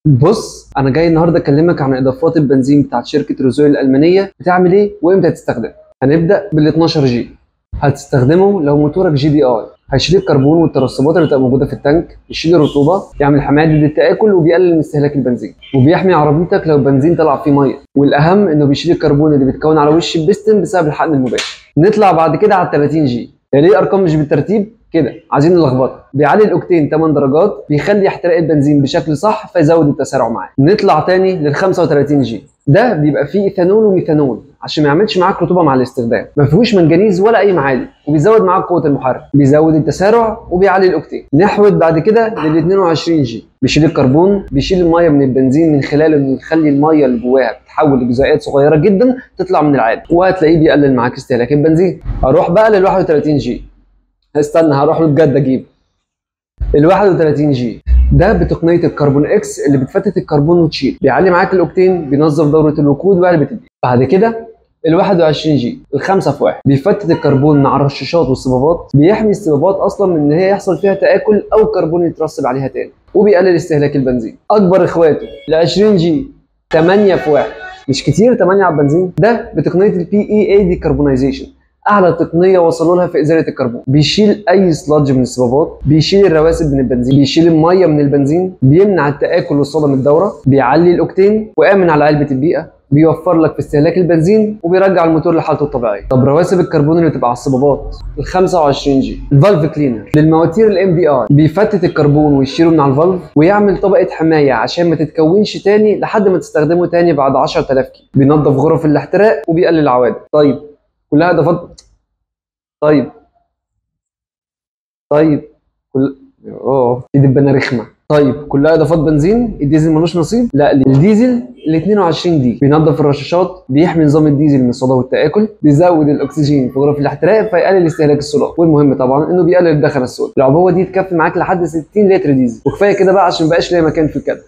بص، انا جاي النهارده اكلمك عن اضافات البنزين بتاعت شركه روزويل الالمانيه. بتعمل ايه وامتى تستخدمها؟ هنبدا بال 12 جي. هتستخدمه لو موتورك جي دي اي، هيشيل الكربون والترسبات اللي بتبقى موجوده في التانك، يشيل الرطوبه، يعمل حمايه ضد التاكل، وبيقلل من استهلاك البنزين، وبيحمي عربيتك لو البنزين طلع فيه ميه. والاهم انه بيشيل الكربون اللي بيتكون على وش البستم بسبب الحقن المباشر. نطلع بعد كده على 30 جي. ليه ارقام مش بالترتيب كده؟ عايزين نلخبطها. بيعلي الاوكتين 8 درجات، بيخلي احتراق البنزين بشكل صح فيزود التسارع معاه. نطلع تاني لل 35 جي. ده بيبقى فيه ايثانول وميثانول عشان ما يعملش معاك رطوبه مع الاستخدام، ما فيهوش منجنيز ولا اي معادن، وبيزود معاك قوه المحرك، بيزود التسارع وبيعلي الاوكتين. نحود بعد كده لل 22 جي. بيشيل الكربون، بيشيل الميه من البنزين من خلال انه يخلي الميه اللي جواها تتحول لجزيئات صغيره جدا تطلع من العادم، وهتلاقيه بيقلل معاك استهلاك البنزين. اروح بقى لل 31 جي. استنى، هروح له بجد اجيب ال 31 جي. ده بتقنيه الكربون اكس اللي بتفتت الكربون وتشيل، بيعلي معاك الاوكتين، بينظف دوره الوقود وعلبه الدقيق. بعد كده ال 21 جي، الخمسه في واحد، بيفتت الكربون مع الرشاشات والصبابات، بيحمي الصبابات اصلا من ان هي يحصل فيها تاكل او الكربون يترسب عليها تاني، وبيقلل استهلاك البنزين. اكبر اخواته ال 20 جي، 8 في واحد، مش كتير 8 على البنزين. ده بتقنيه البي اي اي ديكربونايزيشن، اعلى تقنيه وصلوا لها في ازاله الكربون. بيشيل اي سلادج من الصبابات، بيشيل الرواسب من البنزين، بيشيل الميه من البنزين، بيمنع التاكل والصدى من الدوره، بيعلي الاوكتين وامن على علبه البيئه، بيوفر لك في استهلاك البنزين، وبيرجع الموتور لحالته الطبيعيه. طب رواسب الكربون اللي بتبقى على الصبابات، ال 25 جي، الفالف كلينر للمواتير الام دي اي، بيفتت الكربون ويشيله من على الفالف، ويعمل طبقه حمايه عشان ما تتكونش تاني لحد ما تستخدمه تاني بعد 10000 كيلو. بينظف غرف الاحتراق وبيقلل العوادم. طيب كلها اضافات. طيب طيب كل في دبانه رخمه. طيب كلها اضافات بنزين. الديزل ملوش نصيب؟ لا، الديزل ال 22 دي بينظف الرشاشات، بيحمي نظام الديزل من الصدى والتاكل، بيزود الاكسجين في غرف الاحتراق فيقلل استهلاك السولار، والمهم طبعا انه بيقلل الدخن السوداء. العبوه دي تكفي معاك لحد 60 لتر ديزل، وكفايه كده بقى عشان مبقاش ليا مكان في الكادر.